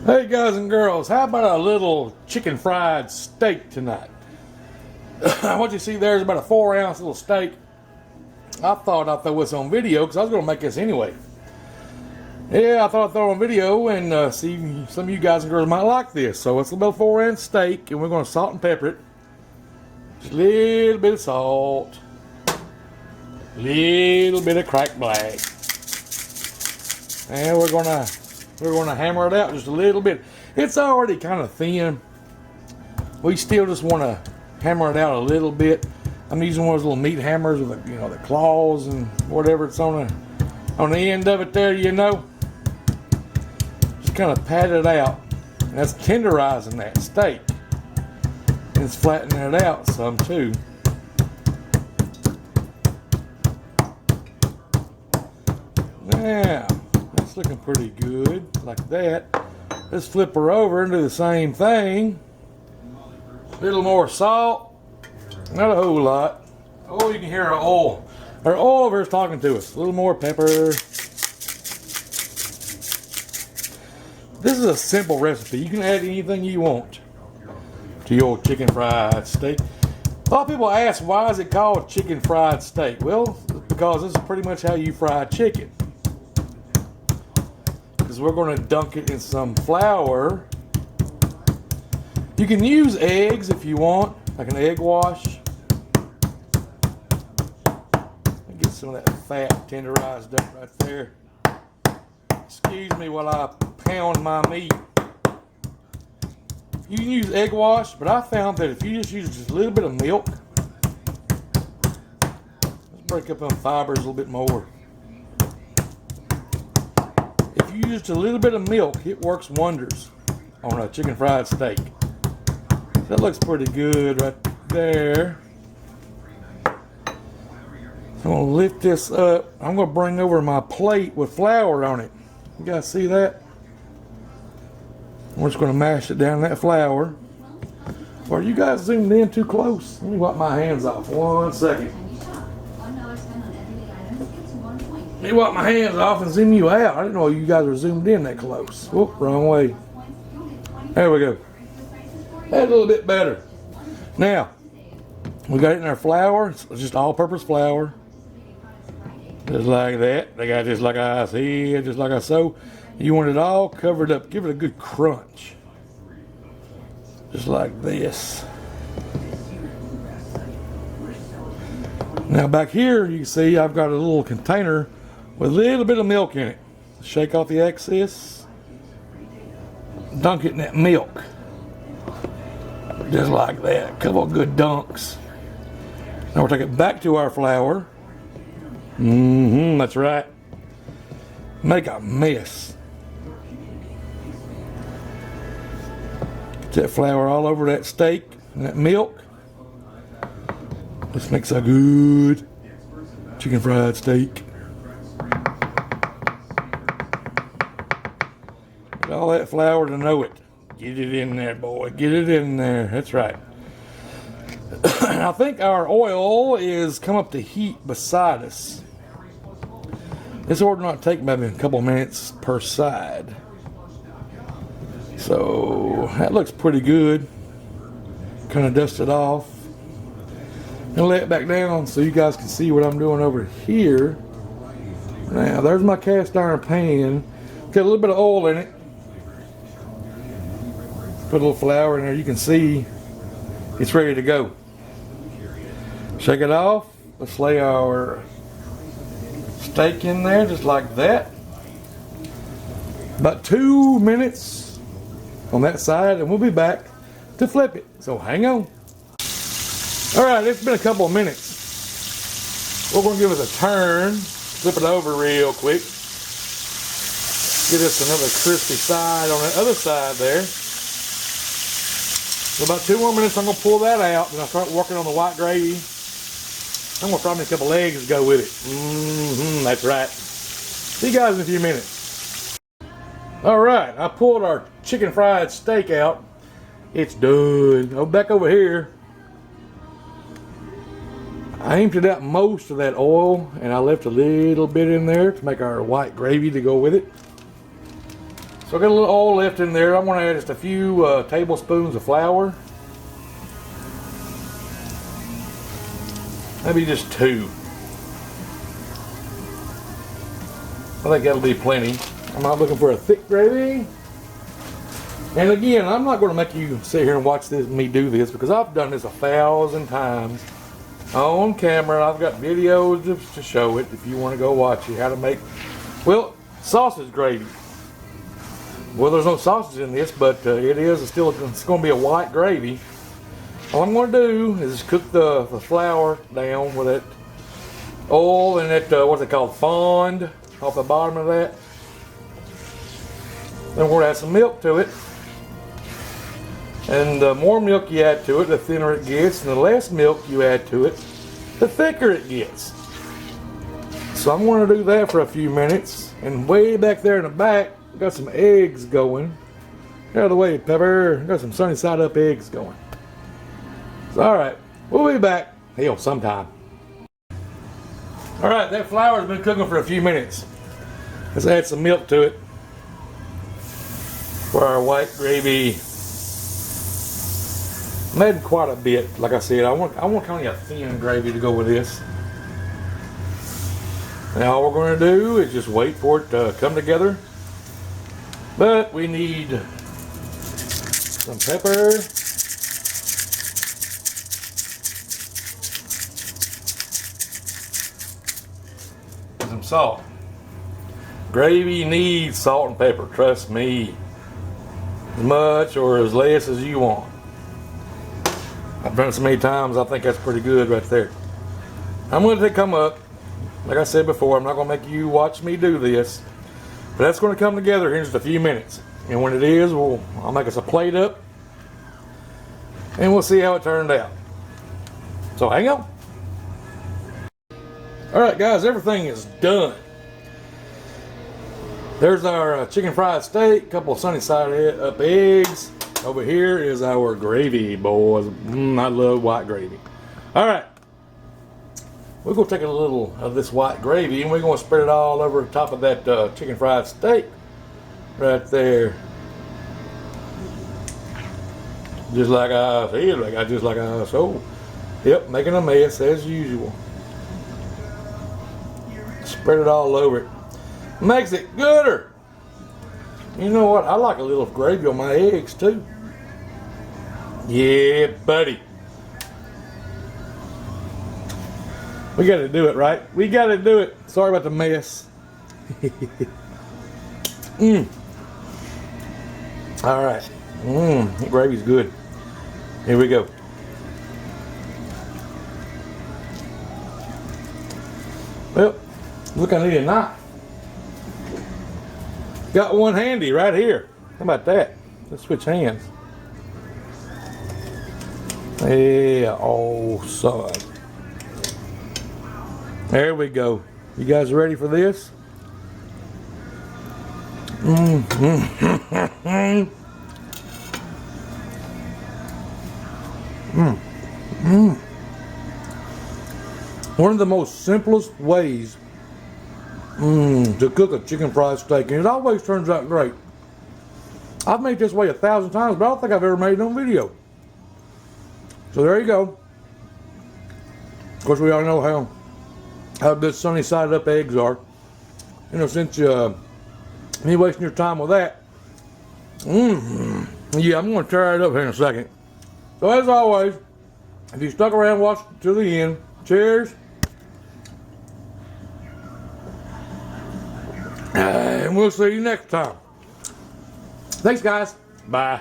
Hey guys and girls, how about a little chicken fried steak tonight? What you see there is about a 4-ounce little steak. I thought I'd throw this on video because I was going to make this anyway. Yeah, I thought I'd throw it on video and see some of you guys and girls might like this. So it's about a 4-ounce steak and we're going to salt and pepper it. Just a little bit of salt. A little bit of cracked black. And we're gonna hammer it out just a little bit. It's already kind of thin. We still just want to hammer it out a little bit. I'm using one of those little meat hammers with the, the claws and whatever it's on the end of it there, Just kind of pat it out. And that's tenderizing that steak. And it's flattening it out some too. Now, that's looking pretty good, like that. Let's flip her over and do the same thing. A little more salt, not a whole lot. Oh, you can hear our oil. Our oil over here is talking to us. A little more pepper. This is a simple recipe. You can add anything you want to your chicken fried steak. A lot of people ask, why is it called chicken fried steak? Well, because this is pretty much how you fry chicken. We're going to dunk it in some flour. You can use eggs if you want, like an egg wash. Get some of that fat tenderized up right there. Excuse me while I pound my meat. You can use egg wash, but I found that if you just use just a little bit of milk, let's break up them fibers a little bit more. If you use just a little bit of milk, it works wonders on a chicken fried steak. That looks pretty good right there. So I'm going to lift this up. I'm going to bring over my plate with flour on it. You guys see that? We're just going to mash it down that flour. Are you guys zoomed in too close? Let me wipe my hands off 1 second. Let me wipe my hands off and zoom you out. I didn't know you guys were zoomed in that close. Whoop, wrong way. There we go. That's a little bit better. Now, we got it in our flour. It's just all-purpose flour. Just like that. They got just like I said, just like I so. You want it all covered up. Give it a good crunch. Just like this. Now back here, you can see I've got a little container with a little bit of milk in it. Shake off the excess. Dunk it in that milk. Just like that. A couple of good dunks. Now we'll take it back to our flour. That's right. Make a mess. Get that flour all over that steak and that milk. This makes a good chicken fried steak. Get all that flour to know it. Get it in there, boy. Get it in there. That's right. I think our oil is come up to heat beside us. This order not take maybe a couple minutes per side. So that looks pretty good. Kind of dust it off. And lay it back down so you guys can see what I'm doing over here. Now there's my cast iron pan. Got a little bit of oil in it. Put a little flour in there. You can see it's ready to go. Shake it off. Let's lay our steak in there just like that. About 2 minutes on that side and we'll be back to flip it. So hang on. Alright, it's been a couple of minutes. We're going to give it a turn. Flip it over real quick. Get us another crispy side on the other side there. So about 2 more minutes, I'm going to pull that out. Then I'll start working on the white gravy. I'm going to fry me a couple eggs to go with it. That's right. See you guys in a few minutes. Alright, I pulled our chicken fried steak out. It's done. Oh, back over here. I emptied out most of that oil and I left a little bit in there to make our white gravy to go with it. So I got a little oil left in there. I'm going to add just a few tablespoons of flour. Maybe just 2. I think that'll be plenty. I'm not looking for a thick gravy. And again, I'm not going to make you sit here and watch me do this, because I've done this 1,000 times on camera. I've got videos to show it if you want to go watch it, how to make, well, sausage gravy. Well, there's no sausage in this, but it's going to be a white gravy. All I'm going to do is cook the flour down with that oil and that, what's it called, fond, off the bottom of that. Then we're going to add some milk to it. And the more milk you add to it, the thinner it gets, and the less milk you add to it, the thicker it gets. So I'm going to do that for a few minutes. And way back there in the back, got some eggs going. Get out of the way, Pepper. Got some sunny side up eggs going. So, alright, we'll be back. Hell, sometime. Alright, that flour's been cooking for a few minutes. Let's add some milk to it for our white gravy. I'm adding quite a bit. Like I said, I want kind of a thin gravy to go with this. Now all we're going to do is just wait for it to come together. But we need some pepper. And some salt. Gravy needs salt and pepper, trust me. As much or as less as you want. I've done it so many times, I think that's pretty good right there. I'm going to come up. Like I said before, I'm not going to make you watch me do this. But that's going to come together here in just a few minutes. And when it is, I'll make us a plate up. And we'll see how it turned out. So hang on. Alright guys, everything is done. There's our chicken fried steak, a couple of sunny side up eggs. Over here is our gravy, boys. I love white gravy. Alright. We're going to take a little of this white gravy and we're going to spread it all over the top of that chicken fried steak. Right there. Just like I said, just like I sold. Yep, making a mess as usual. Spread it all over it. Makes it gooder. You know what? I like a little gravy on my eggs too. Yeah, buddy. We got to do it, right? We got to do it. Sorry about the mess. All right. The gravy's good. Here we go. Well, look, I need a knife. Got one handy right here. How about that? Let's switch hands. Yeah, oh son. There we go. You guys ready for this? One of the most simplest ways to cook a chicken fried steak, and it always turns out great. I've made this way 1,000 times, but I don't think I've ever made it on video. So there you go. Of course, we all know how good sunny side up eggs are. You know, since you ain't wasting your time with that. Yeah, I'm going to tear it up here in a second. So as always, if you stuck around, watch to the end. Cheers. And we'll see you next time. Thanks, guys. Bye.